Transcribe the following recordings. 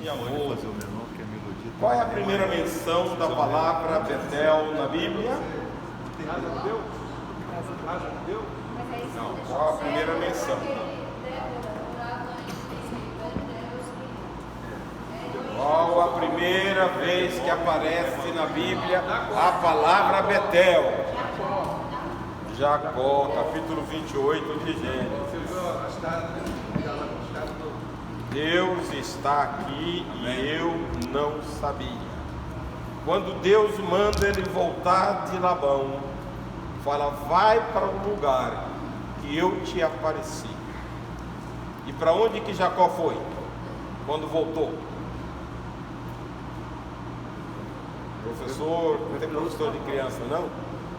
de amor. Qual é a primeira menção da palavra Betel na Bíblia? Não, qual a primeira menção? Qual a primeira vez que aparece na Bíblia a palavra Betel? Jacó, capítulo 28 de Gênesis. Deus está aqui e eu não sabia. Quando Deus manda ele voltar de Labão, fala: vai para o lugar que eu te apareci. E para onde que Jacó foi quando voltou? Professor, não tem professor de criança não?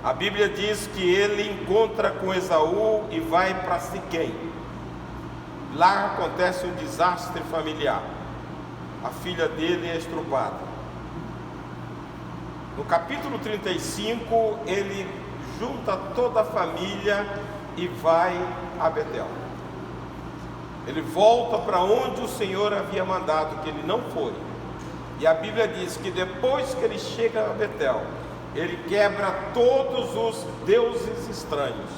A Bíblia diz que ele encontra com Esaú e vai para Siquém. Lá acontece um desastre familiar. A filha dele é estrupada. No capítulo 35, ele junta toda a família e vai a Betel. Ele volta para onde o Senhor havia mandado que ele não foi. E a Bíblia diz que depois que ele chega a Betel, ele quebra todos os deuses estranhos.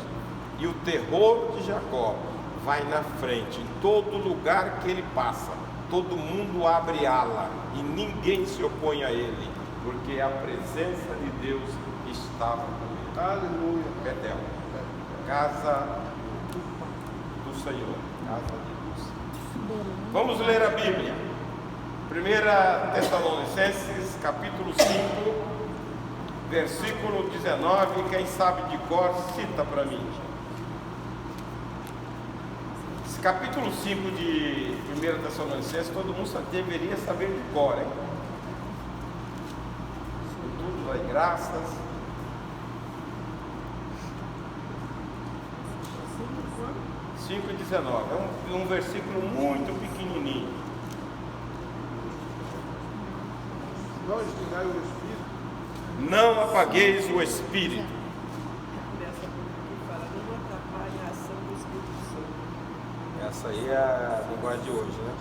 E o terror de Jacó vai na frente. Em todo lugar que ele passa, todo mundo abre ala e ninguém se opõe a ele, porque a presença de Deus estava com ele. Aleluia. Betel, casa do Senhor, casa de Deus. Vamos ler a Bíblia. 1 Tessalonicenses, capítulo 5, versículo 19. Quem sabe de cor, cita para mim. Esse capítulo 5 de 1 Tessalonicenses, todo mundo deveria saber de cor, hein? Tudo dai graças. 5:19. É um versículo muito pequenininho. Não apagueis o Espírito. Essa aí é a linguagem de hoje, né?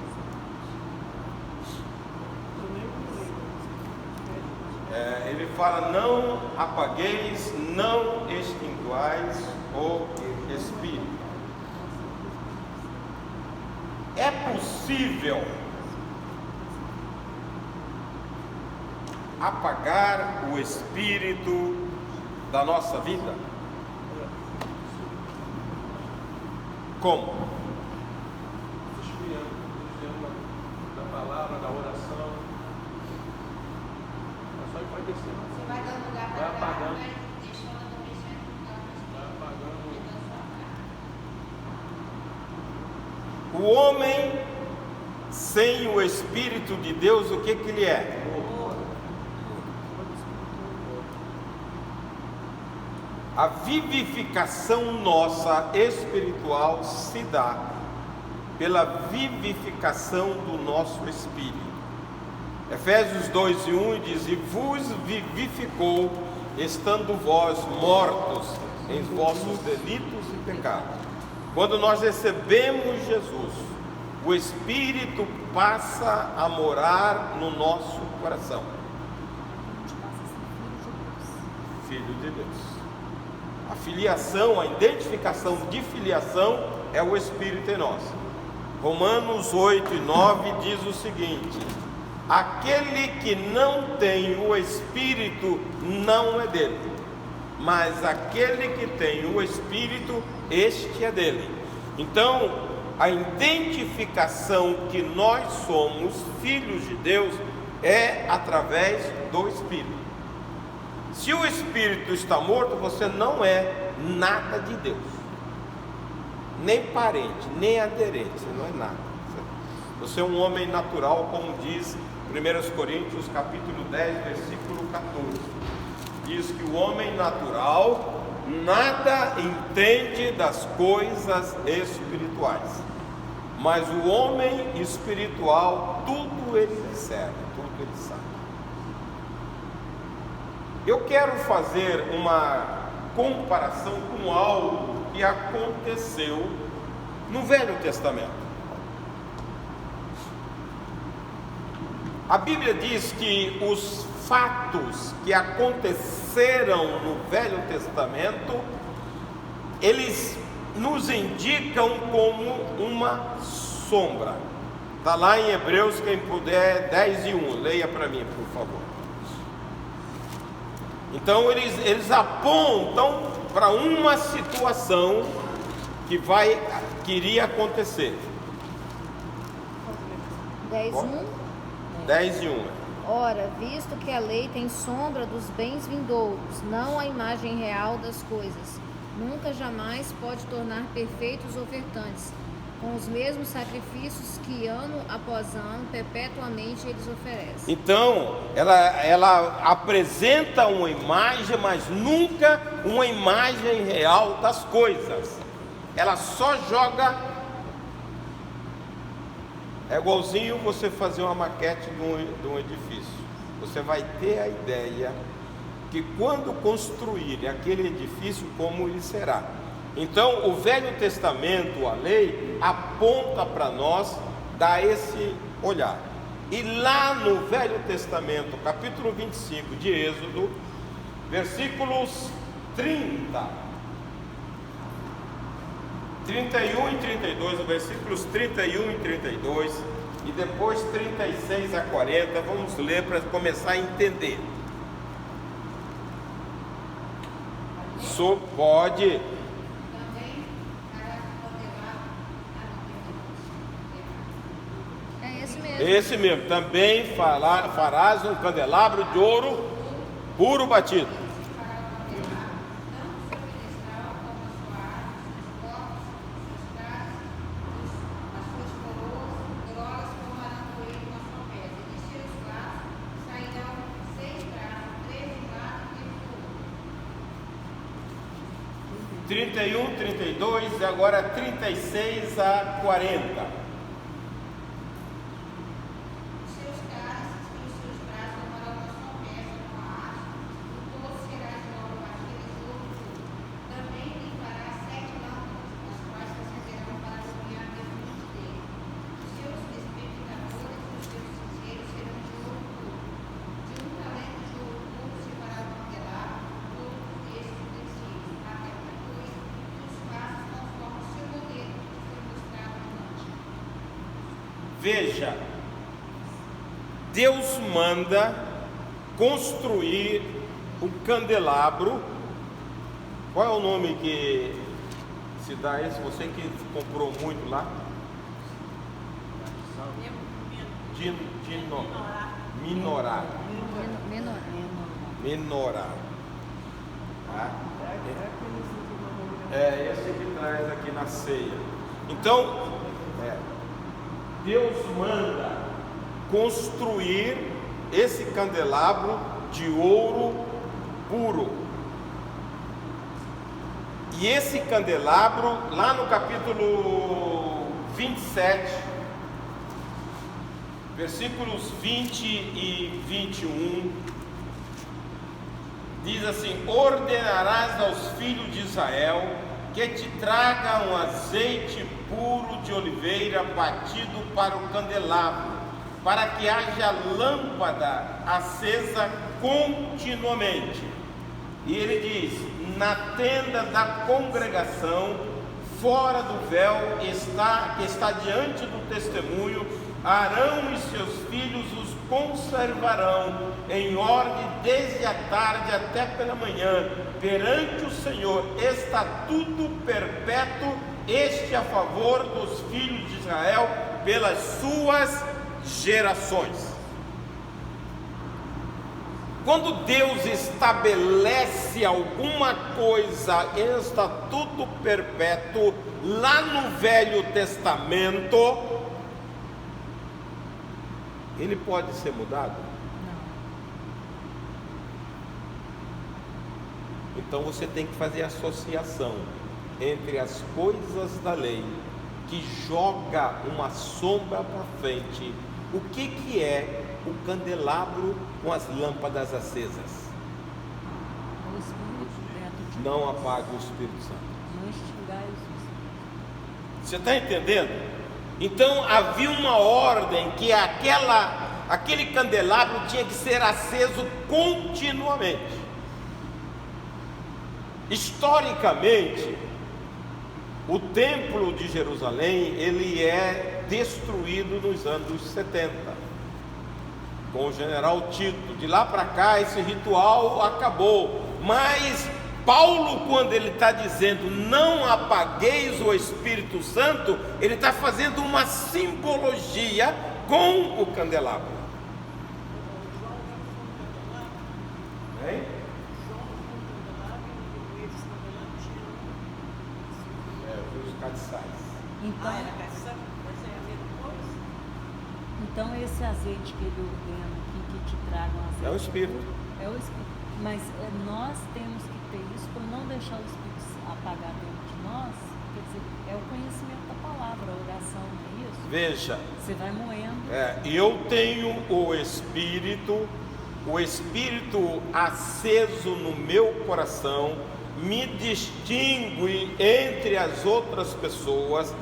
Ele fala: não apagueis, não extinguais o Espírito. É possível apagar o Espírito da nossa vida? Como? Desviando da palavra, da oração. É só enfraquecendo. Você vai dando lugar para apagando. O homem sem o Espírito de Deus, o que ele é? A vivificação nossa espiritual se dá pela vivificação do nosso espírito. Efésios 2:1 diz: e vos vivificou, estando vós mortos em vossos delitos e pecados. Quando nós recebemos Jesus, o Espírito passa a morar no nosso coração. Filho de Deus. A filiação, a identificação de filiação é o Espírito em nós. Romanos 8:9 diz o seguinte: aquele que não tem o Espírito não é dele, mas aquele que tem o Espírito, este é dele. Então, a identificação que nós somos filhos de Deus é através do Espírito. Se o Espírito está morto, você não é nada de Deus, nem parente, nem aderente, você não é nada. Você é um homem natural, como diz 1 Coríntios capítulo 10, versículo 14. Diz que o homem natural nada entende das coisas espirituais, mas o homem espiritual tudo ele discerne, tudo ele sabe. Eu quero fazer uma comparação com algo que aconteceu no Velho Testamento. A Bíblia diz que os fatos que aconteceram no Velho Testamento, eles nos indicam como uma sombra. Está lá em Hebreus, quem puder, 10:1, leia para mim, por favor. Então eles apontam para uma situação que iria acontecer. 10:1. 10:1. Ora, visto que a lei tem sombra dos bens vindouros, não a imagem real das coisas, nunca jamais pode tornar perfeitos os ofertantes, com os mesmos sacrifícios que ano após ano, perpetuamente eles oferecem. Então, ela apresenta uma imagem, mas nunca uma imagem real das coisas. Ela só joga. É igualzinho você fazer uma maquete de um edifício. Você vai ter a ideia que quando construir aquele edifício, como ele será. Então, o Velho Testamento, a lei, aponta para nós, dá esse olhar. E lá no Velho Testamento, capítulo 25 de Êxodo, versículos 30, 31 e 32, versículos 31 e 32, e depois 36 a 40, vamos ler para começar a entender. Só pode. Esse mesmo, também farás um candelabro de ouro puro batido. (31, 32) e agora 36 a 40. Veja, Deus manda construir o candelabro. Qual é o nome que se dá a esse? Você que comprou muito lá? Menorá. Menorá. Tá? É esse que traz aqui na ceia. Então, Deus manda construir esse candelabro de ouro puro. E esse candelabro, lá no capítulo 27, versículos 20 e 21, diz assim: ordenarás aos filhos de Israel que te tragam azeite puro de oliveira batido para o candelabro, para que haja lâmpada acesa continuamente. E ele diz: na tenda da congregação, fora do véu, que está diante do testemunho, Arão e seus filhos os conservarão em ordem desde a tarde até pela manhã, perante o Senhor, estatuto perpétuo, este a favor dos filhos de Israel pelas suas gerações. Quando Deus estabelece alguma coisa em estatuto perpétuo, lá no Velho Testamento, ele pode ser mudado? Não. Então você tem que fazer associação entre as coisas da lei que joga uma sombra para frente. O que é o candelabro com as lâmpadas acesas? Não apaga o Espírito Santo. Você está entendendo? Então havia uma ordem que aquele candelabro tinha que ser aceso continuamente. Historicamente, o templo de Jerusalém, ele é destruído nos anos 70, com o general Tito. De lá para cá, esse ritual acabou. Mas Paulo, quando ele está dizendo não apagueis o Espírito Santo, ele está fazendo uma simbologia com o candelabro. Hein? Os castiçais. Então esse azeite que ele ordena aqui, que te tragam azeite, É o Espírito. É o Espírito. Mas nós temos que ter isso para não deixar o Espírito apagar dentro de nós. Quer dizer, é o conhecimento da palavra, a oração, não é isso? Veja, Você vai moendo. eu tenho o Espírito aceso no meu coração, me distingue entre as outras pessoas,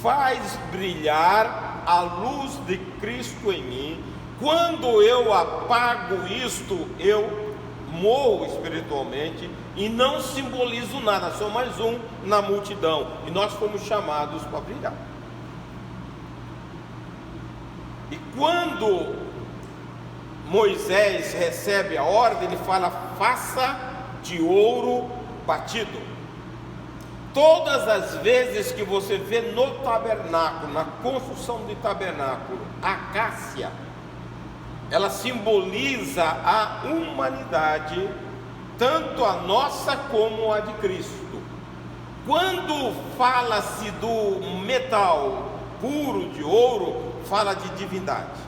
faz brilhar a luz de Cristo em mim. Quando eu apago isto, eu morro espiritualmente e não simbolizo nada, sou mais um na multidão, e nós fomos chamados para brilhar. E quando Moisés recebe a ordem, ele fala: faça de ouro batido. Todas as vezes que você vê no tabernáculo, na construção do tabernáculo, a acácia, ela simboliza a humanidade, tanto a nossa como a de Cristo. Quando fala-se do metal puro de ouro, fala de divindade.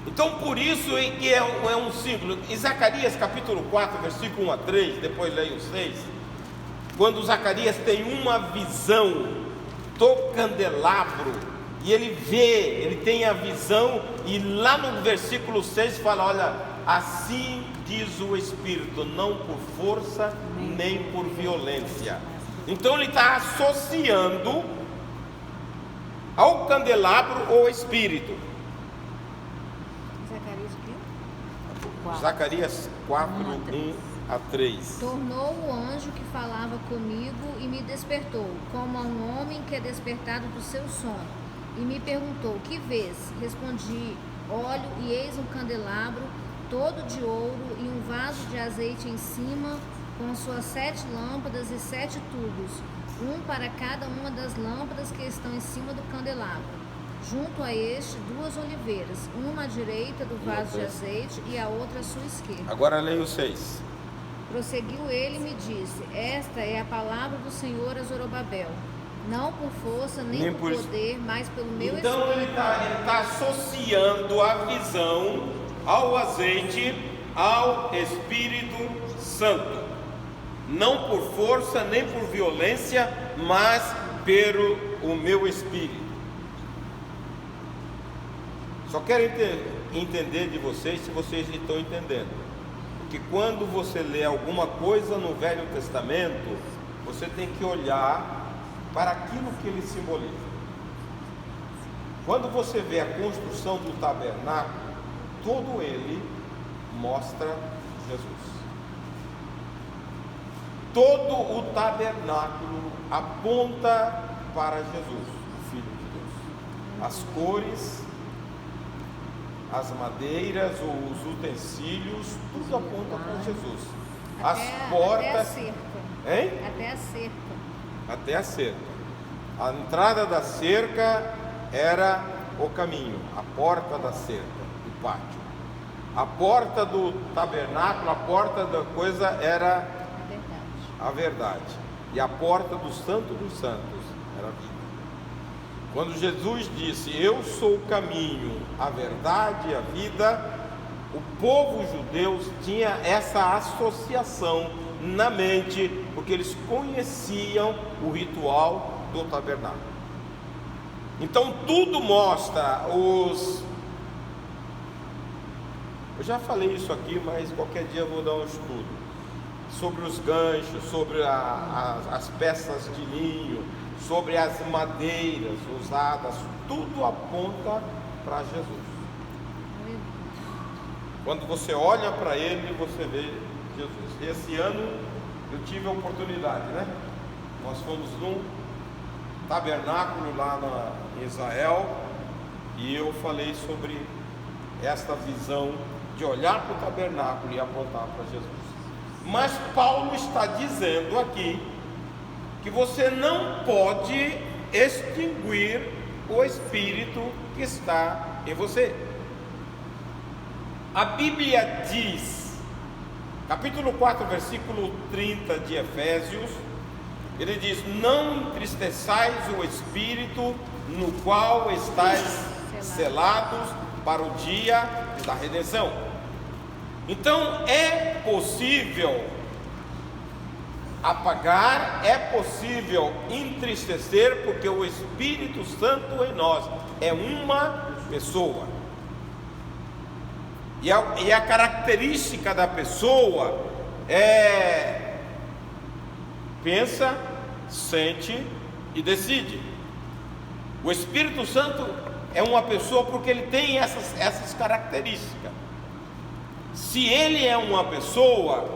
Então por isso é que é um símbolo. Em Zacarias capítulo 4, versículo 1 a 3, depois leia o 6, quando Zacarias tem uma visão do candelabro, e ele tem a visão, e lá no versículo 6 fala: olha, assim diz o Espírito, não por força nem por violência. Então ele está associando ao candelabro o Espírito. Zacarias 4, 1 a 3. Tornou o anjo que falava comigo e me despertou, como a um homem que é despertado do seu sono, e me perguntou: que vês? Respondi: olho, e eis um candelabro todo de ouro e um vaso de azeite em cima, com suas 7 lâmpadas e 7 tubos, um para cada uma das lâmpadas que estão em cima do candelabro. Junto a este, 2 oliveiras, uma à direita do vaso de azeite e a outra à sua esquerda. Agora leia o 6. Prosseguiu ele e me disse: esta é a palavra do Senhor a Zorobabel, não por força nem por poder, mas pelo meu Então Espírito. ele está associando a visão ao azeite, ao Espírito Santo, não por força nem por violência, mas pelo o meu Espírito. Só quero entender de vocês se vocês estão entendendo, que quando você lê alguma coisa no Velho Testamento, você tem que olhar para aquilo que ele simboliza. Quando você vê a construção do tabernáculo, todo ele mostra Jesus. Todo o tabernáculo aponta para Jesus, o Filho de Deus. As cores, as madeiras, os utensílios, tudo aponta para Jesus. As portas. Até a cerca. Hein? Até a cerca. Até a cerca. A entrada da cerca era o caminho, a porta da cerca, do pátio. A porta do tabernáculo, a porta da coisa era a verdade. E a porta do Santo dos Santos era a vida. Quando Jesus disse: eu sou o caminho, a verdade e a vida, o povo judeu tinha essa associação na mente, porque eles conheciam o ritual do tabernáculo. Então tudo mostra os... Eu já falei isso aqui, mas qualquer dia eu vou dar um estudo sobre os ganchos, sobre as peças de linho, sobre as madeiras usadas, tudo aponta para Jesus. Quando você olha para ele, você vê Jesus. Esse ano eu tive a oportunidade, né? Nós fomos num tabernáculo lá em Israel e eu falei sobre esta visão de olhar para o tabernáculo e apontar para Jesus. Mas Paulo está dizendo aqui que você não pode extinguir o Espírito que está em você. A Bíblia diz, capítulo 4, versículo 30 de Efésios, ele diz: não entristeçais o Espírito, no qual estáis selados para o dia da redenção. Então é possível apagar, é possível entristecer, porque o Espírito Santo em nós é uma pessoa. E a característica da pessoa é: pensa, sente e decide. O Espírito Santo é uma pessoa porque ele tem essas características. Se ele é uma pessoa,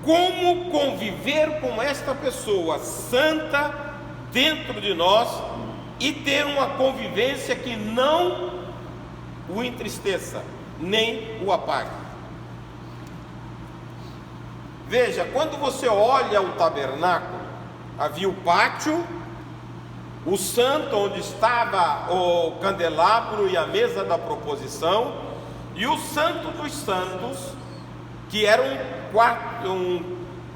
como conviver com esta pessoa santa dentro de nós e ter uma convivência que não o entristeça, nem o apague. Veja, quando você olha o tabernáculo, havia o pátio, o santo onde estava o candelabro e a mesa da proposição, e o santo dos santos, que era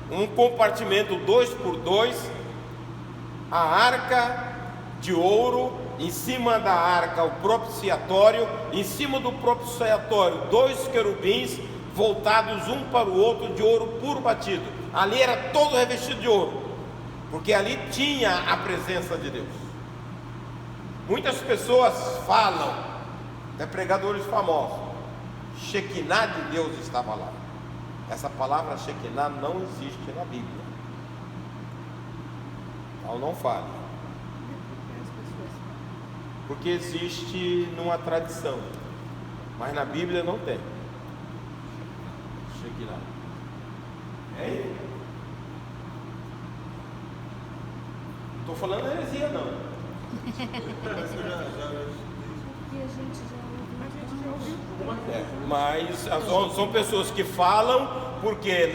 um compartimento 2x2, a arca de ouro, em cima da arca o propiciatório, em cima do propiciatório 2 querubins voltados um para o outro, de ouro puro batido. Ali era todo revestido de ouro, porque ali tinha a presença de Deus. Muitas pessoas falam, até pregadores famosos, Shekinah de Deus estava lá. Essa palavra Shekinah não existe na Bíblia. Então não fale, porque existe numa tradição, mas na Bíblia não tem Shekinah. É ele. Não estou falando heresia não. Mas são pessoas que falam porque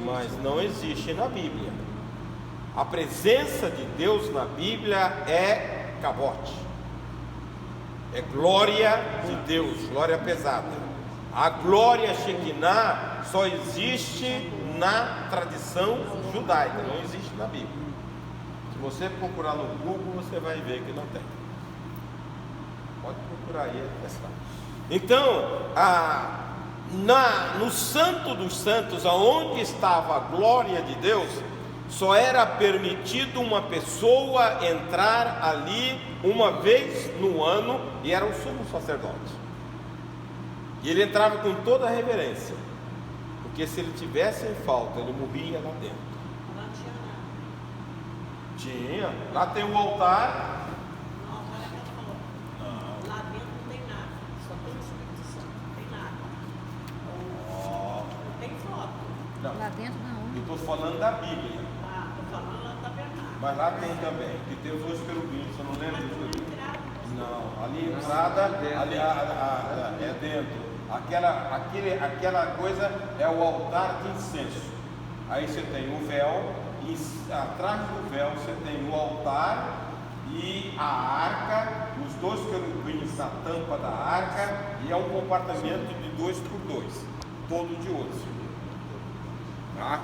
mas não existe na Bíblia. A presença de Deus na Bíblia é cabote, é glória de Deus, glória pesada. A glória Shekinah só existe na tradição judaica, não existe na Bíblia. Se você procurar no Google, você vai ver que não tem. Pode procurar aí e testar. Então, no Santo dos Santos, aonde estava a glória de Deus, só era permitido uma pessoa entrar ali uma vez no ano, e era o sumo sacerdote. E ele entrava com toda a reverência, porque se ele tivesse em falta, ele morria lá dentro. Não tinha nada. Tinha, lá tem o altar. Não, olha que ela falou. Lá dentro não tem nada, só tem o Espírito Santo, não tem nada. Não tem foto. Não, Lá dentro não. eu estou falando da Bíblia. Ah, tô falando lá do tabernáculo. Mas lá tem também, que tem os 2 querubins, você não lembra dos querubins? Não, ali a entrada é dentro. Aquela coisa é o altar de incenso. Aí você tem o véu, e atrás do véu você tem o altar e a arca, os 2 querubins na tampa da arca, e é um compartimento de 2x2, todo de ouro. Tá?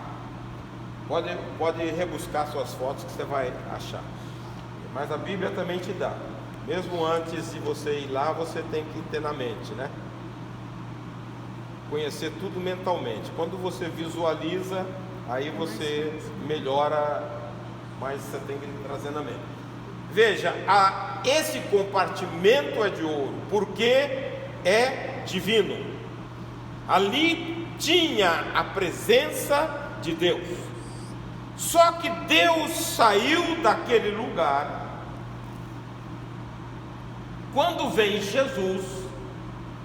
Pode rebuscar suas fotos que você vai achar. Mas a Bíblia também te dá. Mesmo antes de você ir lá, você tem que ter na mente, né? Conhecer tudo mentalmente. Quando você visualiza, aí você melhora, mas você tem que trazer na mente. Veja, esse compartimento é de ouro, porque é divino. Ali tinha a presença de Deus. Só que Deus saiu daquele lugar quando vem Jesus,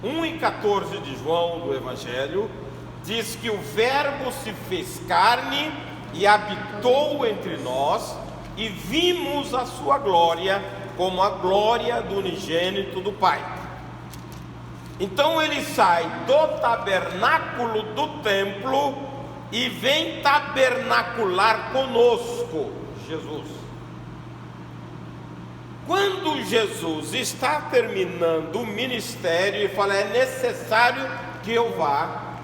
1:14 de João do Evangelho, diz que o Verbo se fez carne e habitou entre nós, e vimos a sua glória como a glória do unigênito do Pai. Então ele sai do tabernáculo do templo e vem tabernacular conosco, Jesus. Quando Jesus está terminando o ministério, ele fala: é necessário que eu vá,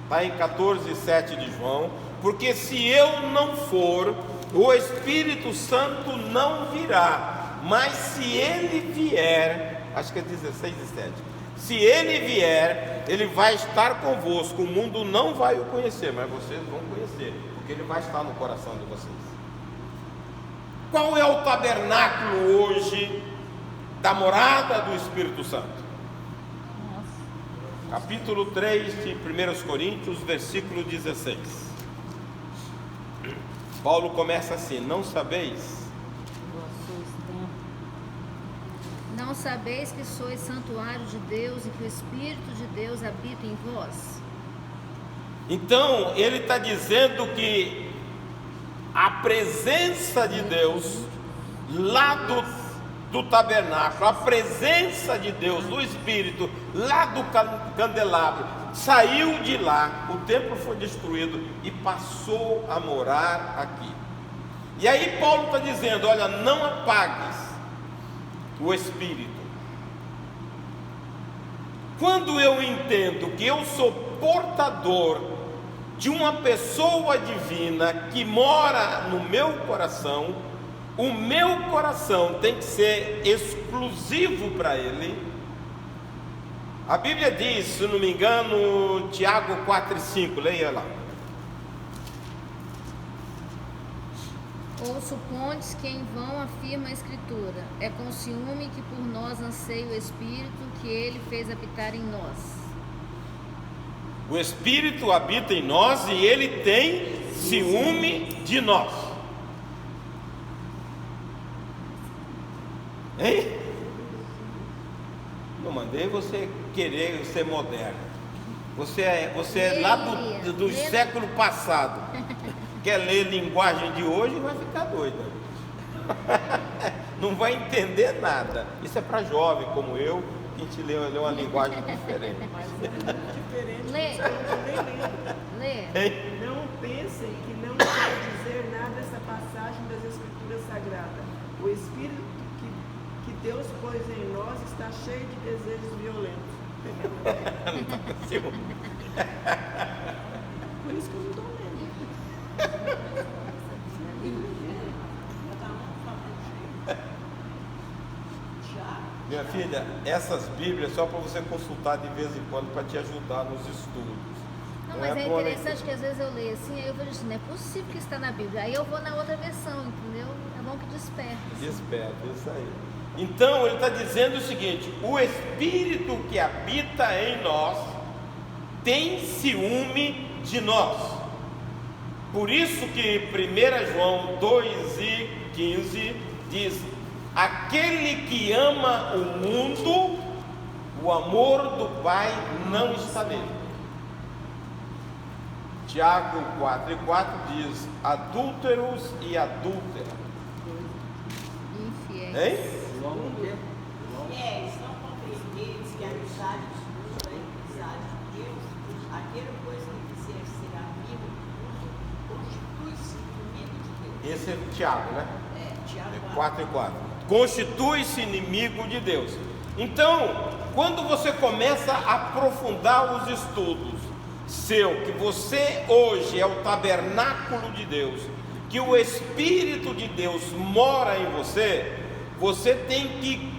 está em 14:7 de João, porque se eu não for, o Espírito Santo não virá, mas se ele vier, acho que é 16:7, se ele vier, ele vai estar convosco, o mundo não vai o conhecer, mas vocês vão conhecer, porque ele vai estar no coração de vocês. Qual é o tabernáculo hoje da morada do Espírito Santo? Capítulo 3 de 1 Coríntios, versículo 16. Paulo começa assim: não sabeis? Não sabeis que sois santuário de Deus e que o Espírito de Deus habita em vós? Então, ele está dizendo que a presença de Deus lá do tabernáculo, a presença de Deus, do Espírito lá do candelabro, saiu de lá, o templo foi destruído e passou a morar aqui. E aí Paulo está dizendo: olha, não apagues o Espírito. Quando eu entendo que eu sou portador de uma pessoa divina que mora no meu coração, o meu coração tem que ser exclusivo para ele. A Bíblia diz, se não me engano, Tiago 4:5, leia lá. Ou supondes que em vão afirma a Escritura: é com ciúme que por nós anseia o Espírito que ele fez habitar em nós. O Espírito habita em nós e ele tem ciúme de nós. Hein? Não mandei você querer ser moderno. Você é lá do século passado. Quer ler linguagem de hoje, vai ficar doida. Não vai entender nada. Isso é para jovem como eu, que a gente lê uma linguagem diferente. Lê. Não pensem que não quer dizer nada essa passagem das Escrituras Sagradas. O Espírito que Deus pôs em nós está cheio de desejos violentos. Por isso que eu não estou lendo. Minha filha, essas Bíblias é só para você consultar de vez em quando para te ajudar nos estudos. Não, mas é interessante que às vezes eu leio assim, aí eu vejo assim, não é possível que está na Bíblia. Aí eu vou na outra versão, entendeu? É bom que desperta. Assim. Desperta, isso aí. Então ele está dizendo o seguinte: o Espírito que habita em nós tem ciúme de nós. Por isso que 1 João 2:15 diz: aquele que ama o mundo, o amor do Pai não está nele. Tiago 4:4 diz: adúlteros e adúlteras. Infiéis. Hein? Fiéis, não compreendeis que a amizade de Deus é amizade de Deus. Aquele, pois, que quiser ser amigo do mundo, constitui-se inimigo de Deus. Esse é Tiago, né? Tiago 4:4. Constitui-se inimigo de Deus. Então, quando você começa a aprofundar os estudos que você hoje é o tabernáculo de Deus, que o Espírito de Deus mora em você, você tem que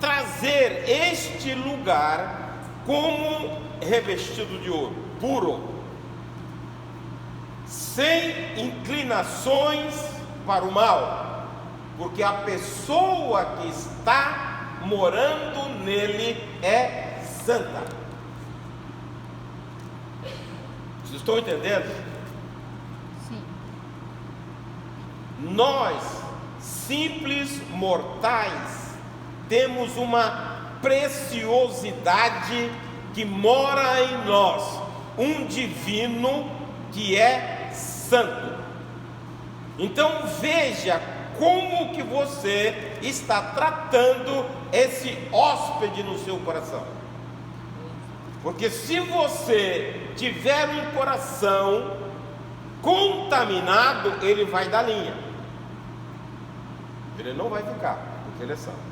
trazer este lugar como revestido de ouro, puro, sem inclinações para o mal, porque a pessoa que está morando nele é santa. Vocês estão entendendo? Sim. Nós simples mortais, temos uma preciosidade que mora em nós, um divino que é santo. Então veja como que você está tratando esse hóspede no seu coração. Porque se você tiver um coração contaminado, ele vai dar linha. Ele não vai ficar, porque ele é santo.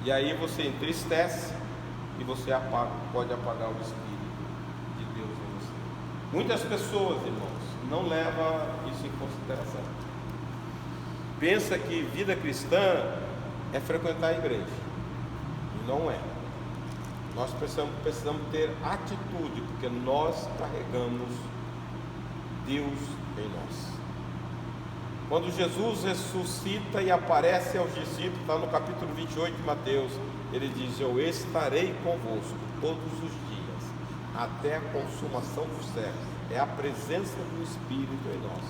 E aí você entristece e você pode apagar o Espírito de Deus em você. Muitas pessoas, irmãos, não levam isso em consideração. Pensa que vida cristã é frequentar a igreja. E não é. Nós precisamos ter atitude, porque nós carregamos Deus em nós. Quando Jesus ressuscita e aparece aos discípulos, está no capítulo 28 de Mateus, ele diz: eu estarei convosco todos os dias, até a consumação dos séculos. É a presença do Espírito em nós,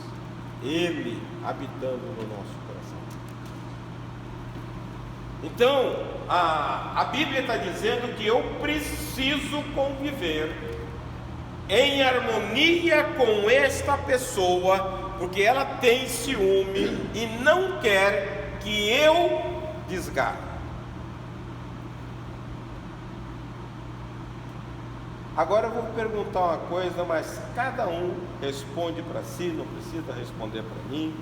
Ele habitando no nosso coração. Então, a Bíblia está dizendo que eu preciso conviver em harmonia com esta pessoa, porque ela tem ciúme e não quer que eu desgarre. Agora eu vou perguntar uma coisa, mas cada um responde para si, não precisa responder para mim.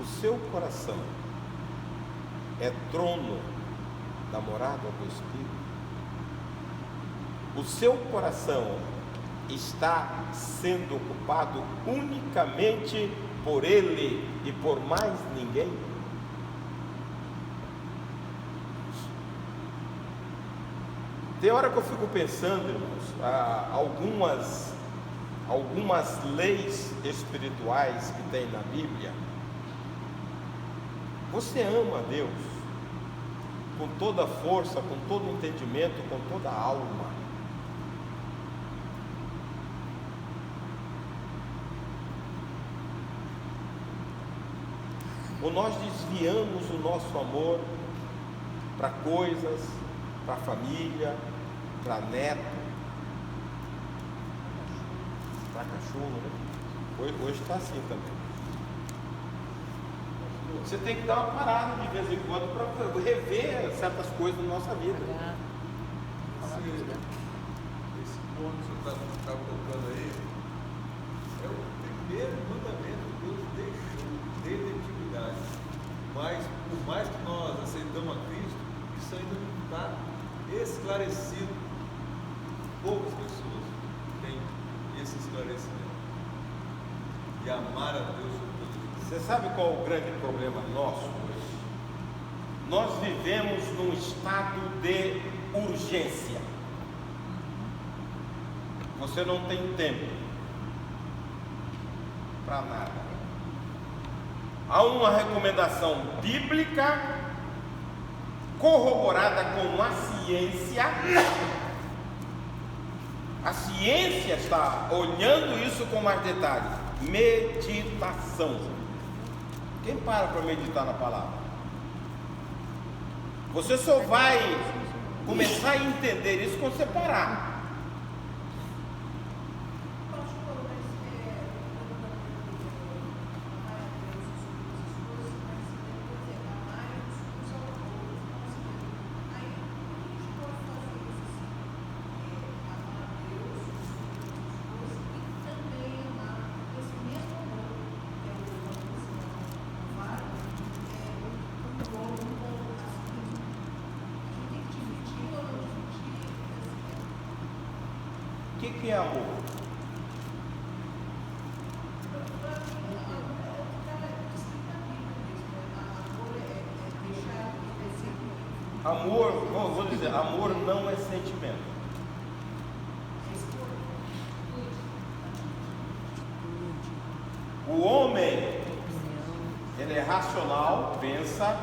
O seu coração é trono da morada do Espírito? O seu coração está sendo ocupado unicamente por Ele e por mais ninguém? Tem hora que eu fico pensando, irmãos, algumas leis espirituais que tem na Bíblia. Você ama a Deus com toda a força, com todo o entendimento, com toda a alma. Ou nós desviamos o nosso amor para coisas, para a família, para neto, para cachorro, né? Hoje está assim também. Você tem que dar uma parada de vez em quando para rever certas coisas na nossa vida. Esse ponto que você está colocando aí é o primeiro mandamento que Deus deixou desde a antiguidade. Mas por mais que nós aceitamos a Cristo, isso ainda não está esclarecido. Poucas pessoas têm esse esclarecimento de amar a Deus sobre todas as coisas. Você sabe qual é o grande problema nosso hoje? Nós vivemos num estado de urgência. Você não tem tempo para nada. Há uma recomendação bíblica corroborada com a ciência. A ciência está olhando isso com mais detalhes. Meditação. Quem para meditar na palavra? Você só vai começar a entender isso quando você parar. O que é amor? Amor, vou dizer, amor não é sentimento. O homem, ele é racional, pensa,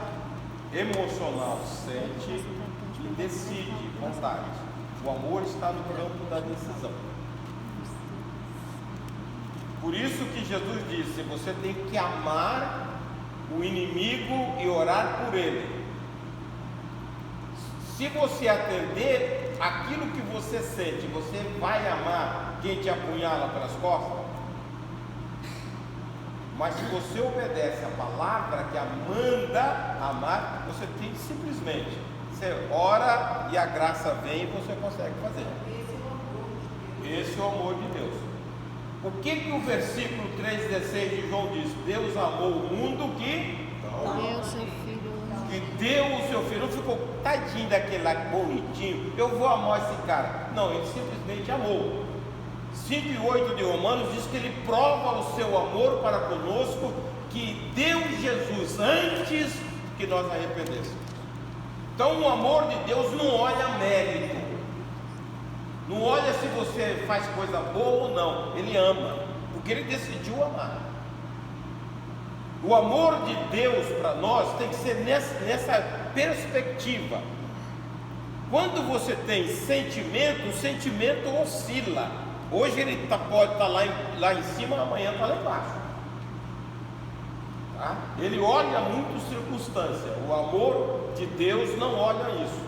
emocional, sente e decide, vontade. O amor está no campo da decisão. Por isso que Jesus disse: você tem que amar o inimigo e orar por ele. Se você atender aquilo que você sente, você vai amar quem te apunhala pelas costas? Mas se você obedece a palavra que a manda amar, você tem simplesmente, você ora e a graça vem e você consegue fazer. Esse é o amor de Deus. O que o versículo 3,16 de João diz? Deus amou o mundo que Deu seu filho. que deu o seu filho. Não ficou tadinho daquele lá bonitinho, eu vou amar esse cara. Não, ele simplesmente amou. 5:8 de Romanos diz que ele prova o seu amor para conosco, que deu Jesus antes que nós arrependêssemos. Então o amor de Deus não olha mérito, não olha se você faz coisa boa ou não, ele ama, porque ele decidiu amar. O amor de Deus para nós tem que ser nessa perspectiva. Quando você tem sentimento, o sentimento oscila. Hoje ele pode estar lá em cima, amanhã está lá embaixo. Tá? Ele olha muito circunstância. O amor de Deus não olha isso.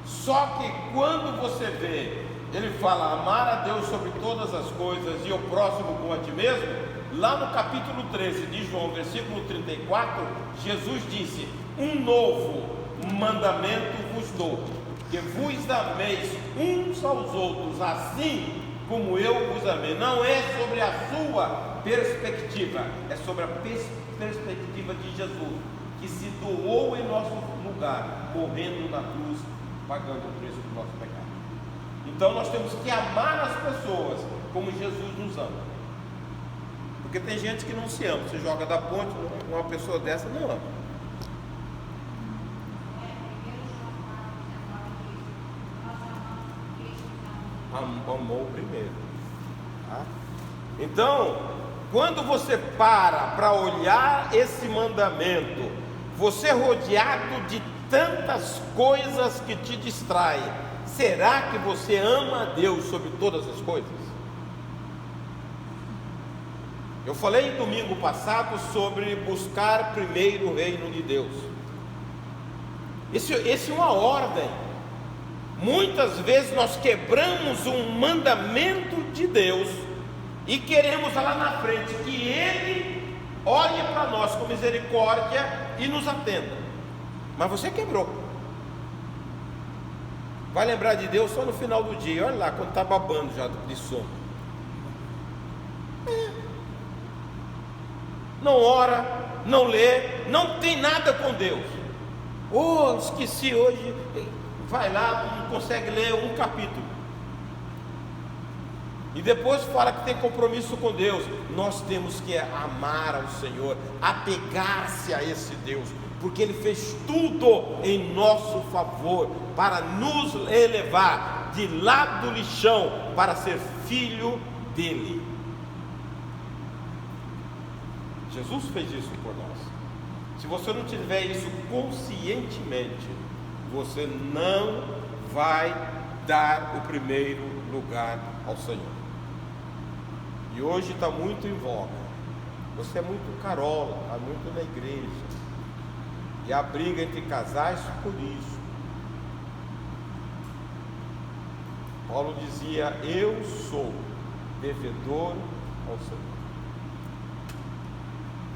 Só que quando você vê, ele fala amar a Deus sobre todas as coisas e o próximo como a ti mesmo. Lá no capítulo 13 de João, versículo 34, Jesus disse: um novo mandamento vos dou, que vos ameis uns aos outros, assim como eu vos amei. Não é sobre a sua perspectiva, é sobre a perspectiva de Jesus, que se doou em nosso lugar, morrendo na cruz, pagando o preço do nosso pecado. Então nós temos que amar as pessoas como Jesus nos ama. Porque tem gente que não se ama. Você joga da ponte, uma pessoa dessa não ama. Amou primeiro. Tá? Então, quando você para olhar esse mandamento, você é rodeado de tantas coisas que te distraem. Será que você ama a Deus sobre todas as coisas? Eu falei domingo passado sobre buscar primeiro o reino de Deus. Esse é uma ordem. Muitas vezes nós quebramos um mandamento de Deus e queremos lá na frente que Ele olhe para nós com misericórdia e nos atenda. Mas você quebrou. Vai lembrar de Deus só no final do dia. Olha lá, quando está babando já de sono. Não ora, não lê, não tem nada com Deus. Oh, esqueci hoje. Vai lá, não consegue ler um capítulo. E depois fala que tem compromisso com Deus. Nós temos que amar ao Senhor, apegar-se a esse Deus, porque Ele fez tudo em nosso favor, para nos elevar de lá do lixão, para ser filho dEle. Jesus fez isso por nós. Se você não tiver isso conscientemente, você não vai dar o primeiro lugar ao Senhor. E hoje está muito em voga. Você é muito carola, está muito na igreja. E a briga entre casais por isso. Paulo dizia: eu sou devedor ao Senhor.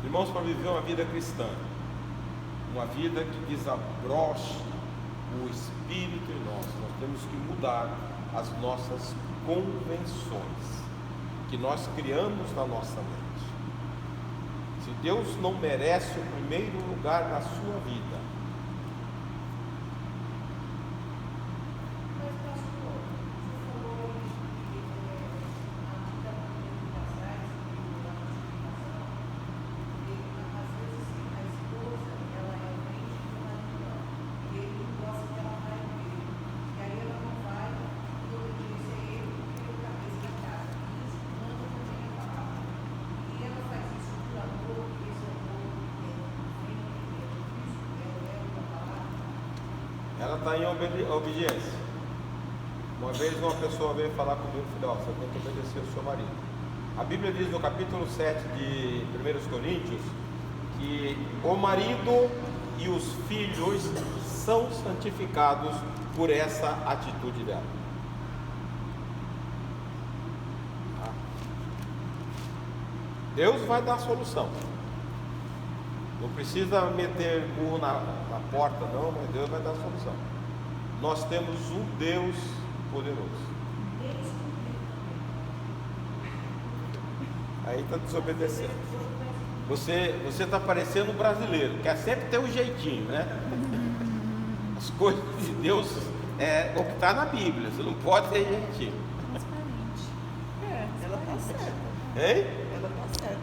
Irmãos, para viver uma vida cristã, uma vida que desabroche o Espírito em nós temos que mudar as nossas convenções que nós criamos na nossa mente. Se Deus não merece o primeiro lugar na sua vida, ela está em obediência. Uma vez uma pessoa veio falar comigo e falou: você tem que obedecer ao seu marido. A Bíblia diz no capítulo 7 de 1 Coríntios que o marido e os filhos são santificados por essa atitude dela. Deus vai dar a solução. Não precisa meter burro na porta, não, mas Deus vai dar a solução. Nós temos um Deus poderoso. Aí está desobedecendo. Você está parecendo um brasileiro, quer sempre ter um jeitinho, né? As coisas de Deus é o que está na Bíblia, você não pode ter jeitinho. Ela está certa. Hein? Ela está certa,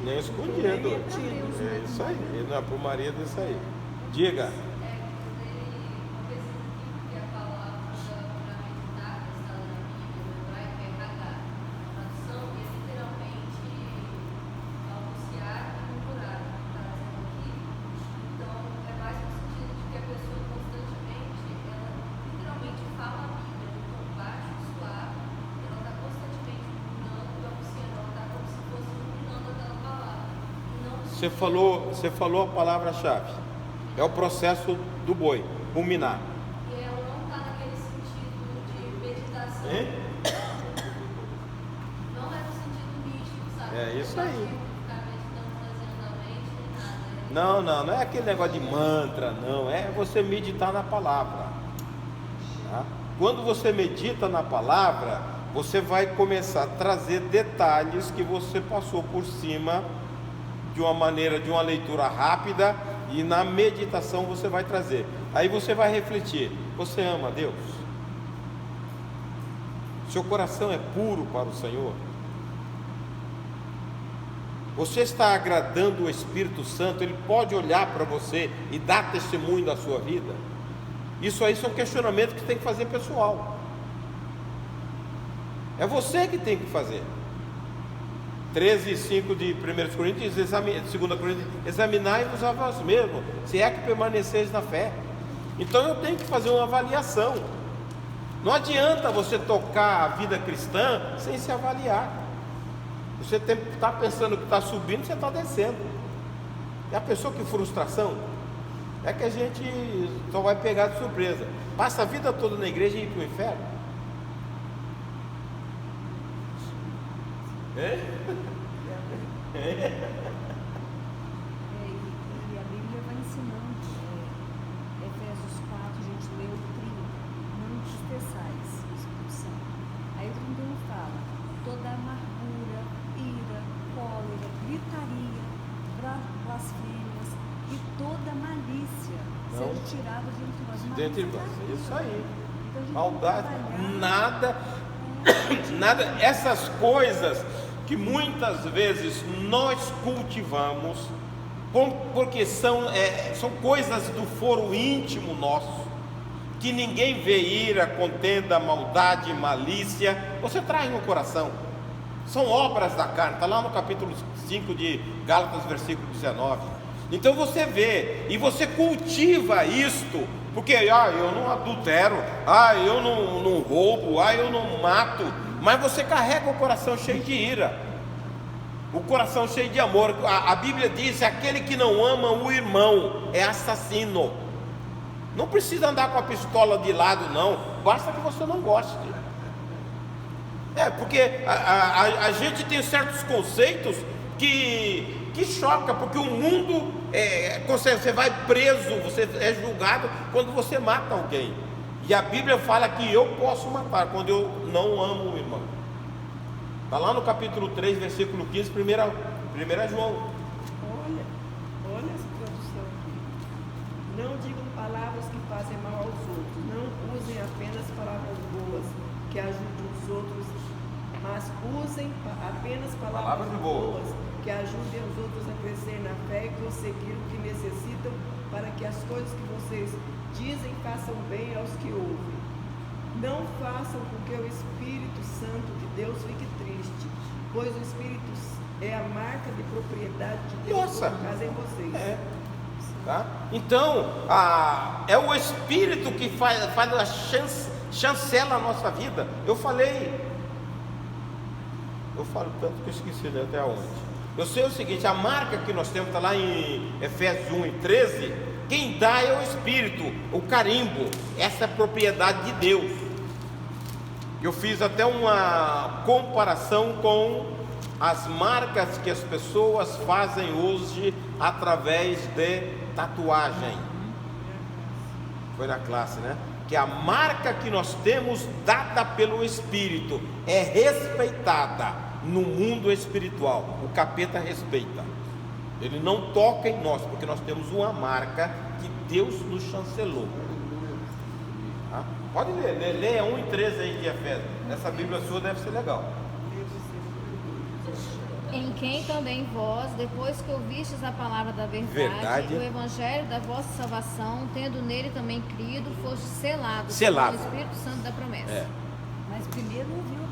Nem escondido. É isso aí. Ele não é para o marido, é isso aí. Diga. Você falou a palavra-chave. É o processo do boi, ruminar. E ela não está naquele sentido de meditação. Hein? Não é no sentido místico, sabe? É isso aí. Ficar meditando, fazendo a mente, nem nada. Não é aquele negócio de mantra, não. É você meditar na palavra. Tá? Quando você medita na palavra, você vai começar a trazer detalhes que você passou por cima de uma maneira, de uma leitura rápida, e na meditação você vai trazer. Aí você vai refletir: você ama a Deus? Seu coração é puro para o Senhor? Você está agradando o Espírito Santo? Ele pode olhar para você e dar testemunho da sua vida? Isso aí são questionamentos que tem que fazer pessoal. É você que tem que fazer. 13:5 de 1 Coríntios, 2 Coríntios, examinai-vos a vós mesmos, se é que permaneceis na fé. Então eu tenho que fazer uma avaliação. Não adianta você tocar a vida cristã sem se avaliar. Você está pensando que está subindo, você está descendo. E a pessoa, que frustração, é que a gente só vai pegar de surpresa. Passa a vida toda na igreja e ir para o inferno. E a Bíblia vai ensinando, Efésios 4, a gente leu 30, não entristeçais, expulsão. Aí o 31 fala: toda amargura, ira, cólera, gritaria, blasfêmias e toda malícia seja tirada de entre nós. Isso aí. Então, Maldade, nada, essas coisas que muitas vezes nós cultivamos, porque são coisas do foro íntimo nosso, que ninguém vê: ira, contenda, maldade, malícia, você traz no coração. São obras da carne, está lá no capítulo 5 de Gálatas, versículo 19. Então você vê, e você cultiva isto, porque eu não adultero, eu não roubo, eu não mato, mas você carrega o coração cheio de ira, o coração cheio de amor. A Bíblia diz: aquele que não ama o irmão é assassino. Não precisa andar com a pistola de lado, não, basta que você não goste. Porque a gente tem certos conceitos que choca, porque o mundo, você vai preso, você é julgado quando você mata alguém. E a Bíblia fala que eu posso matar quando eu não amo o irmão. Está lá no capítulo 3, versículo 15, 1 João. Olha essa tradução aqui. Não digam palavras que fazem mal aos outros. Não usem apenas palavras boas que ajudem os outros, mas usem apenas palavras boas que ajudem os outros a crescer na fé e conseguir o que necessitam, para que as coisas que vocês dizem façam bem aos que ouvem. Não façam com que o Espírito Santo de Deus fique triste, pois o Espírito é a marca de propriedade de Deus colocada em vocês. Tá? Então, é o Espírito que faz a chancela a nossa vida. Eu falo tanto que eu esqueci até onde. Eu sei o seguinte: a marca que nós temos está lá em Efésios 1:13. Quem dá é o Espírito, o carimbo. Essa é a propriedade de Deus. Eu fiz até uma comparação com as marcas que as pessoas fazem hoje através de tatuagem. Foi na classe, né? Que a marca que nós temos dada pelo Espírito é respeitada no mundo espiritual. O capeta respeita, ele não toca em nós, porque nós temos uma marca que Deus nos chancelou. Tá? Pode ler, leia 1:13 aí de Efésios. Essa Bíblia sua deve ser legal. Em quem também vós, depois que ouvistes a palavra da verdade, o evangelho da vossa salvação, tendo nele também crido, foste selados pelo Espírito Santo da promessa. Mas primeiro ouviu a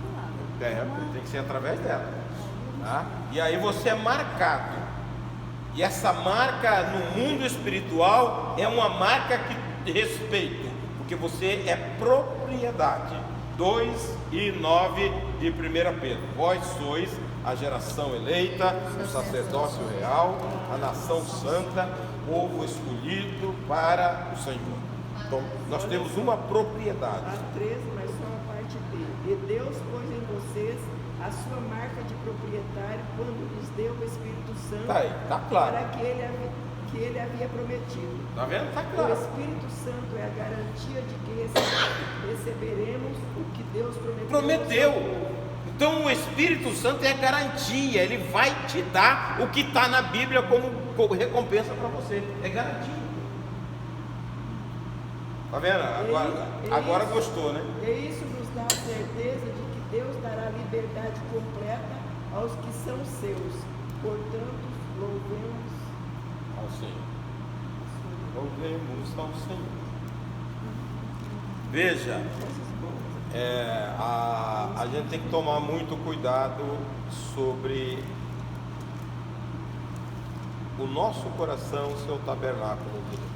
palavra. Tem que ser através dela. Tá? E aí você é marcado. E essa marca no mundo espiritual é uma marca que respeito, porque você é propriedade. 2:9 de 1 Pedro. Vós sois a geração eleita, o sacerdócio real, a nação santa, povo escolhido para o Senhor. Então, nós temos uma propriedade. A 13, mas só a parte B. E Deus pôs em vocês a sua marca de proprietário quando lhes deu o Espírito Santo, Tá aí, tá claro. para que ele havia prometido. Tá vendo? Tá O claro. Espírito Santo é a garantia de que receberemos o que Deus Prometeu. Então o Espírito Santo é a garantia. Ele vai te dar o que está na Bíblia como recompensa para você. É garantia. Tá vendo? Agora gostou, né? E isso nos dá a certeza de que Deus dará liberdade completa aos que são seus. Portanto, louvemos Ao Senhor. Louvemos ao Senhor. Veja, a gente tem que tomar muito cuidado sobre o nosso coração ser o tabernáculo de Deus.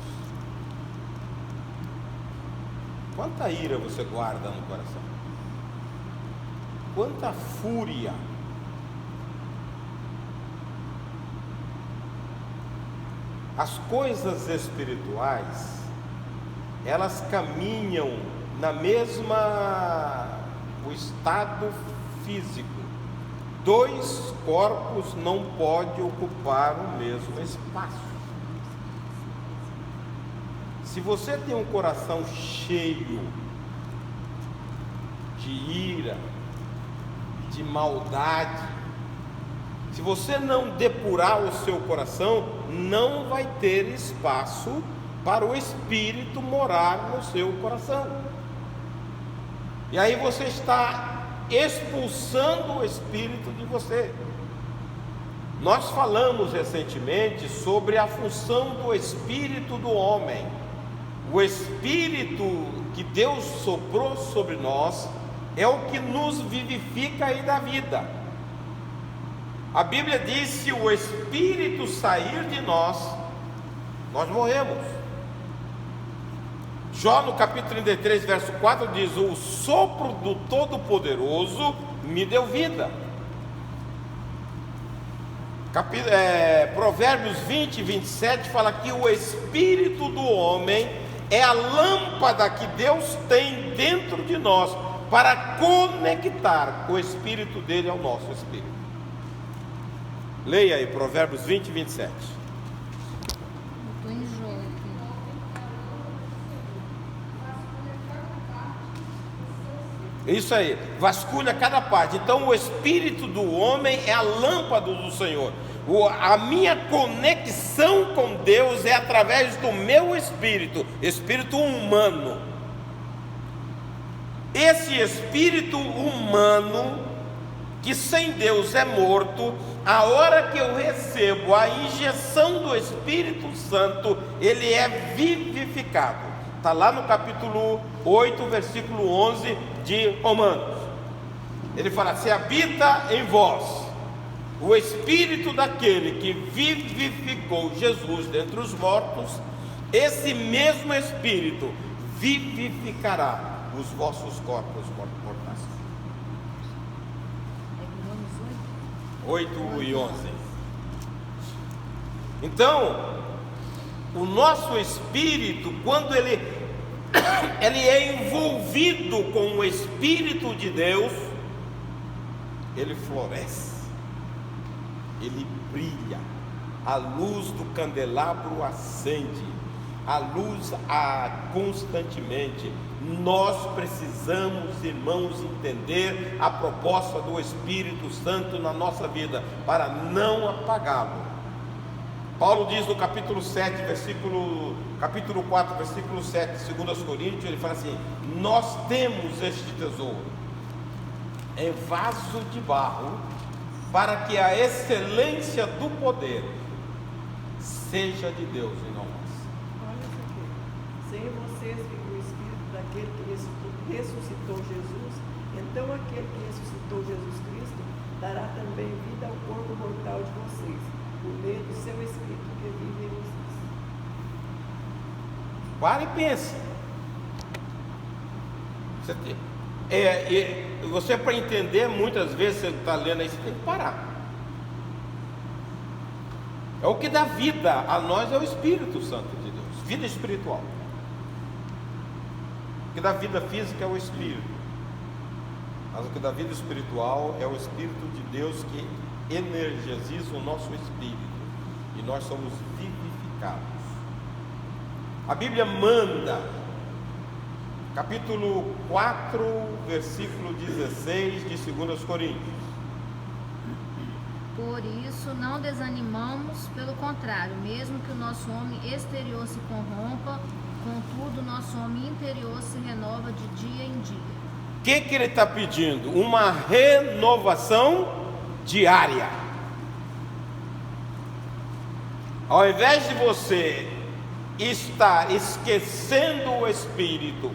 Quanta ira você guarda no coração? Quanta fúria? As coisas espirituais, elas caminham na mesma o estado físico. Dois corpos não podem ocupar o mesmo espaço. Se você tem um coração cheio de ira, de maldade, se você não depurar o seu coração, não vai ter espaço para o Espírito morar no seu coração. E aí você está expulsando o Espírito de você. Nós falamos recentemente sobre a função do Espírito do homem. O Espírito que Deus soprou sobre nós é o que nos vivifica e dá vida. A Bíblia diz: se o Espírito sair de nós, nós morremos. Jó no capítulo 33, verso 4 diz: o sopro do Todo-Poderoso me deu vida. Provérbios 20 e 27 fala que o Espírito do homem é a lâmpada que Deus tem dentro de nós para conectar o Espírito dele ao nosso Espírito. Leia aí, Provérbios 20 e 27. Estou em Jó aqui. Isso aí, vasculha cada parte. Então o Espírito do homem é a lâmpada do Senhor. A minha conexão com Deus é através do meu espírito, espírito humano. Esse espírito humano, que sem Deus é morto, a hora que eu recebo a injeção do Espírito Santo, ele é vivificado. Está lá no capítulo 8, versículo 11 de Romanos. Ele fala: se habita em vós o Espírito daquele que vivificou Jesus dentre os mortos, esse mesmo Espírito vivificará os vossos corpos mortais. É Romanos 8 e 11. Então, o nosso espírito, quando ele é envolvido com o Espírito de Deus, ele floresce, ele brilha, a luz do candelabro acende, a luz constantemente. Nós precisamos, irmãos, entender a proposta do Espírito Santo na nossa vida, para não apagá-lo. Paulo diz no capítulo 4, versículo 7, 2 Coríntios, ele fala assim: nós temos este tesouro em vaso de barro, para que a excelência do poder seja de Deus e não nós. Olha isso aqui. Sem vocês vive o Espírito daquele que ressuscitou Jesus, então aquele que ressuscitou Jesus Cristo dará também vida ao corpo mortal de vocês, por meio do seu Espírito que vive em vocês. Para e pense. Você, para entender, muitas vezes você está lendo aí, você tem que parar. É o que dá vida a nós, é o Espírito Santo de Deus, vida espiritual. O que dá vida física é o Espírito, mas o que dá vida espiritual é o Espírito de Deus, que energiza o nosso espírito, e nós somos vivificados. A Bíblia manda, capítulo 4, versículo 16 de 2 Coríntios: por isso não desanimamos, pelo contrário, mesmo que o nosso homem exterior se corrompa, contudo o nosso homem interior se renova de dia em dia. O que ele está pedindo? Uma renovação diária. Ao invés de você estar esquecendo o Espírito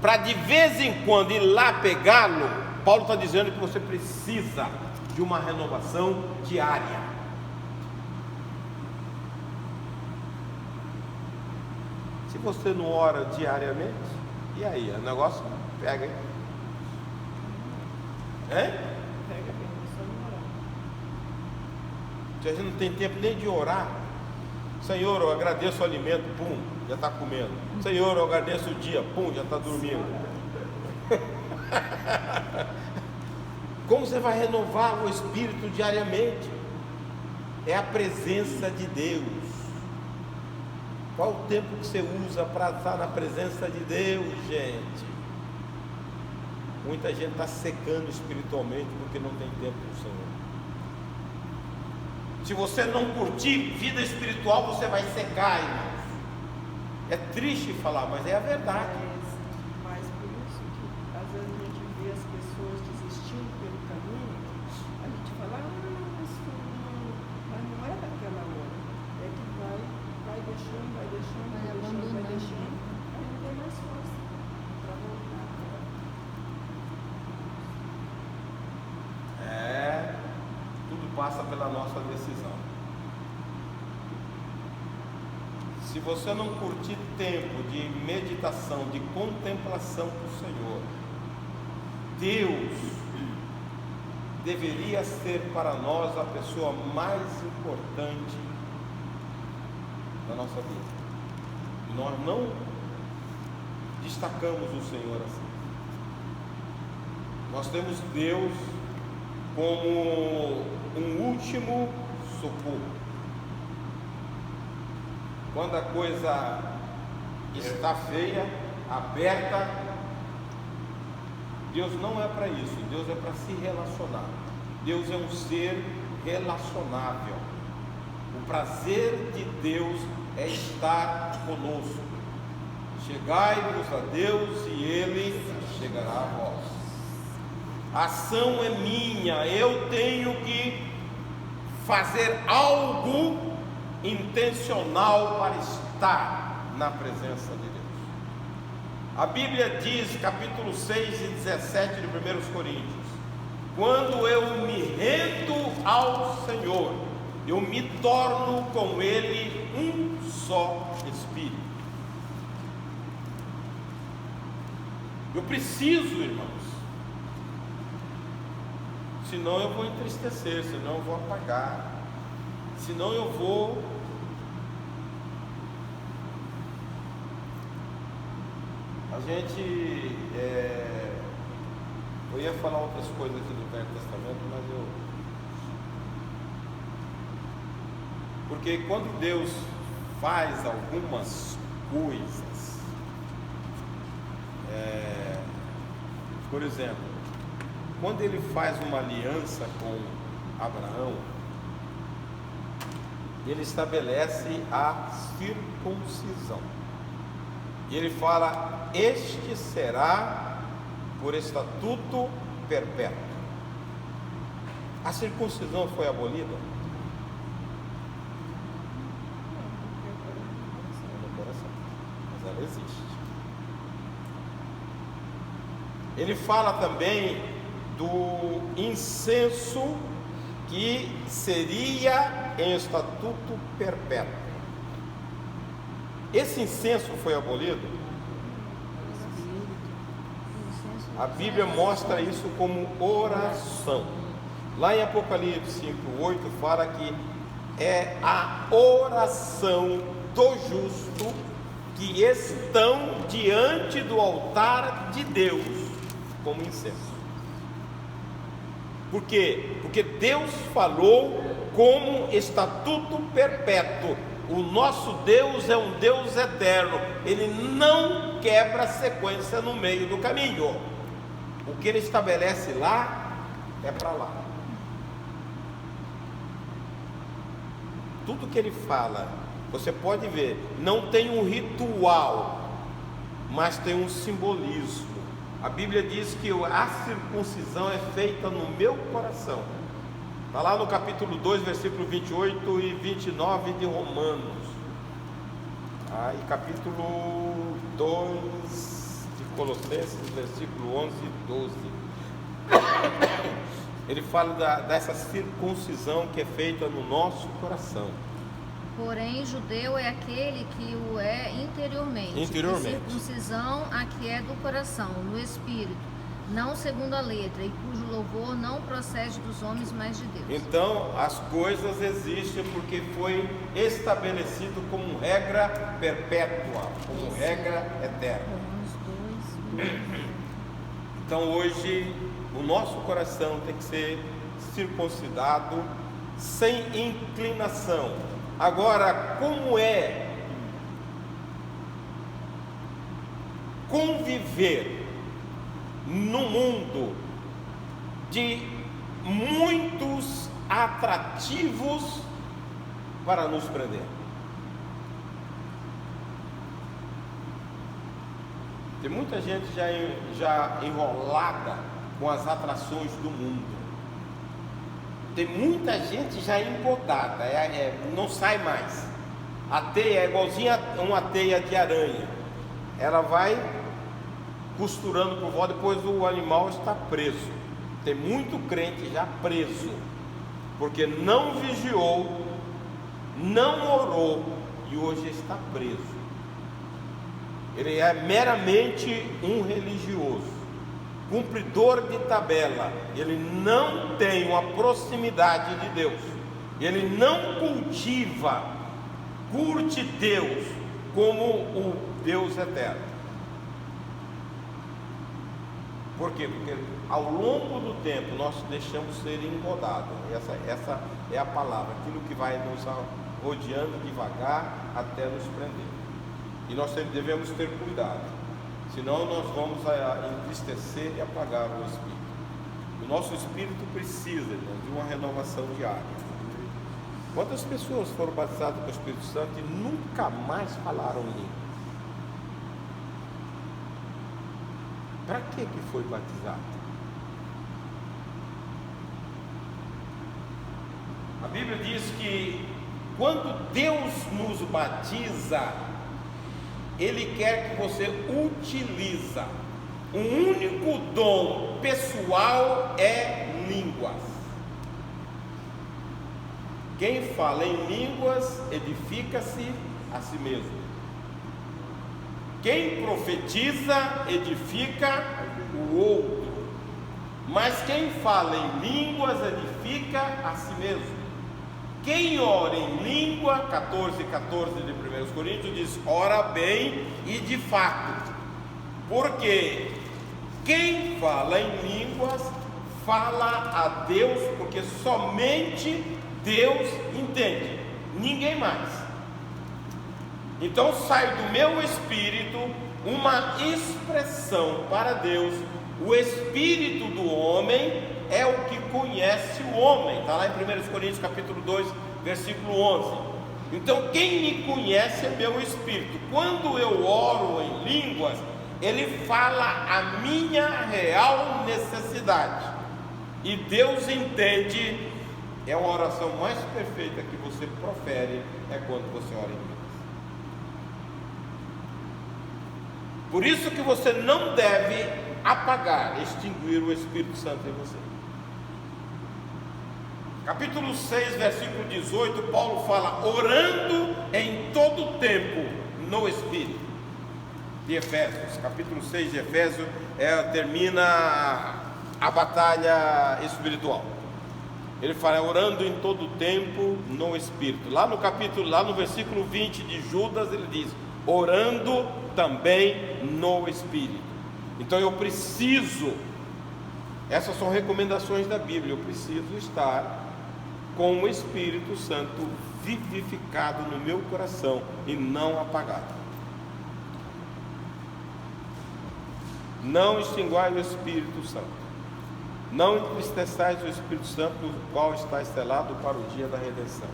para de vez em quando ir lá pegá-lo, Paulo está dizendo que você precisa de uma renovação diária. Se você não ora diariamente, e aí? O negócio pega, hein? Pega bem, só não orar. Se a gente não tem tempo nem de orar, Senhor, eu agradeço o alimento, pum, já está comendo. Senhor, eu agradeço o dia, pum, já está dormindo. Como você vai renovar o Espírito diariamente? É a presença de Deus. Qual o tempo que você usa para estar na presença de Deus, gente? Muita gente está secando espiritualmente porque não tem tempo para o Senhor. Se você não curtir vida espiritual, você vai secar, irmãos. É triste falar, mas é a verdade. Mas por isso que às vezes a gente vê as pessoas desistindo pelo caminho, a gente fala, mas fulano, mas não é daquela hora. É que vai deixando, Vai abandonando. aí não tem mais força para voltar. Tudo passa pela nossa decisão. Se você não curtir tempo de meditação, de contemplação para o Senhor, Deus deveria ser para nós a pessoa mais importante da nossa vida. E nós não destacamos o Senhor assim. Nós temos Deus como um último socorro. Quando a coisa está feia, aberta, Deus não é para isso. Deus é para se relacionar. Deus é um ser relacionável. O prazer de Deus é estar conosco. Chegai-vos a Deus e Ele chegará a vós. A ação é minha, eu tenho que fazer algo intencional para estar na presença de Deus. A Bíblia diz, capítulo 6 e 17 de 1 Coríntios: quando eu me rendo ao Senhor, eu me torno com Ele um só Espírito. Eu preciso, irmãos. Senão eu vou entristecer, senão eu vou apagar, senão eu vou... A gente... Eu ia falar outras coisas aqui do Velho Testamento, mas eu... Porque quando Deus faz algumas coisas, por exemplo, quando ele faz uma aliança com Abraão, ele estabelece a circuncisão. E ele fala: este será por estatuto perpétuo. A circuncisão foi abolida? No coração, mas ela existe. Ele fala também do incenso que seria em estatuto perpétuo. Esse incenso foi abolido? A Bíblia mostra isso como oração. Lá em Apocalipse 5:8 fala que é a oração do justo que estão diante do altar de Deus como incenso. Por quê? Porque Deus falou como estatuto perpétuo. O nosso Deus é um Deus eterno. Ele não quebra sequência no meio do caminho. O que Ele estabelece lá é para lá. Tudo que Ele fala, você pode ver, não tem um ritual, mas tem um simbolismo. A Bíblia diz que a circuncisão é feita no meu coração. Está lá no capítulo 2, versículo 28 e 29 de Romanos. E capítulo 2 de Colossenses, versículo 11 e 12. Ele fala dessa circuncisão que é feita no nosso coração. Porém, judeu é aquele que o é interiormente. E circuncisão a que é do coração, no espírito, não segundo a letra, e cujo louvor não procede dos homens, mas de Deus. Então, as coisas existem porque foi estabelecido como regra perpétua, como regra eterna. Então, hoje, o nosso coração tem que ser circuncidado sem inclinação. Agora, como é conviver no mundo de muitos atrativos para nos prender? Tem muita gente já enrolada com as atrações do mundo. Tem muita gente já engodada, não sai mais. A teia é igualzinha a uma teia de aranha. Ela vai costurando por volta, depois o animal está preso. Tem muito crente já preso, porque não vigiou, não orou e hoje está preso. Ele é meramente um religioso, cumpridor de tabela. Ele não tem uma proximidade de Deus. Ele não curte Deus como o Deus eterno. Por quê? Porque ao longo do tempo nós deixamos ser engodados. Essa é a palavra, aquilo que vai nos rodeando devagar até nos prender. E nós devemos ter cuidado, senão nós vamos entristecer e apagar o Espírito. O nosso Espírito precisa, irmão, de uma renovação diária. Quantas pessoas foram batizadas com o Espírito Santo e nunca mais falaram em língua? Para que foi batizado? A Bíblia diz que quando Deus nos batiza, Ele quer que você utiliza. O único dom pessoal é línguas. Quem fala em línguas edifica-se a si mesmo. Quem profetiza edifica o outro, mas quem fala em línguas edifica a si mesmo. Quem ora em língua, 14:14 de 1 Coríntios diz: ora bem e de fato, porque quem fala em línguas fala a Deus, porque somente Deus entende, ninguém mais. Então sai do meu espírito uma expressão para Deus. O espírito do homem é o que conhece o homem, está lá em 1 Coríntios capítulo 2, versículo 11. Então quem me conhece é meu espírito. Quando eu oro em línguas, ele fala a minha real necessidade, e Deus entende. É uma oração mais perfeita que você profere, é quando você ora em línguas. Por isso que você não deve apagar, extinguir o Espírito Santo em você. Capítulo 6, versículo 18, Paulo fala: orando em todo tempo no Espírito. De Efésios, capítulo 6 de Efésios, termina a batalha espiritual. Ele fala: orando em todo tempo no Espírito. Lá no versículo 20 de Judas, ele diz: orando também no Espírito. Então eu preciso, essas são recomendações da Bíblia, eu preciso estar com o Espírito Santo vivificado no meu coração e não apagado. Não extinguai o Espírito Santo, não entristeçais o Espírito Santo, no qual está estelado para o dia da redenção.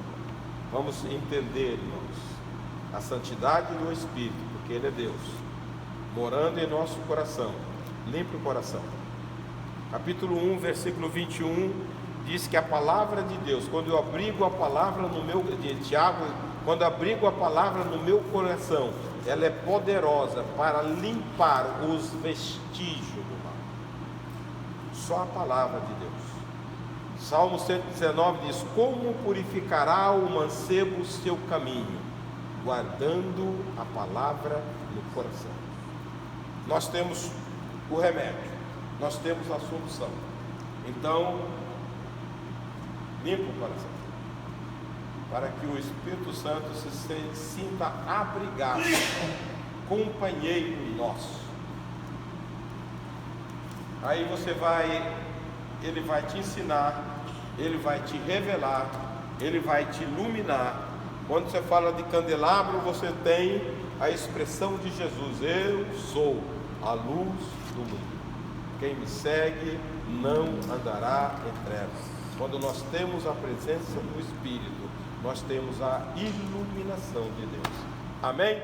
Vamos entender, irmãos, a santidade do Espírito, porque Ele é Deus, morando em nosso coração. Limpe o coração. Capítulo 1, versículo 21, diz que a palavra de Deus, quando eu abrigo a palavra no meu, de Tiago, quando abrigo a palavra no meu coração, ela é poderosa para limpar os vestígios do mal. Só a palavra de Deus. Salmo 119 diz: como purificará o mancebo o seu caminho, guardando a palavra no coração. Nós temos o remédio, nós temos a solução. Então, limpa o coração, para que o Espírito Santo se sinta abrigado, companheiro nosso. Aí ele vai te ensinar, ele vai te revelar, ele vai te iluminar. Quando você fala de candelabro, você tem a expressão de Jesus: eu sou a luz do mundo. Quem me segue não andará em trevas. Quando nós temos a presença do Espírito, nós temos a iluminação de Deus. Amém?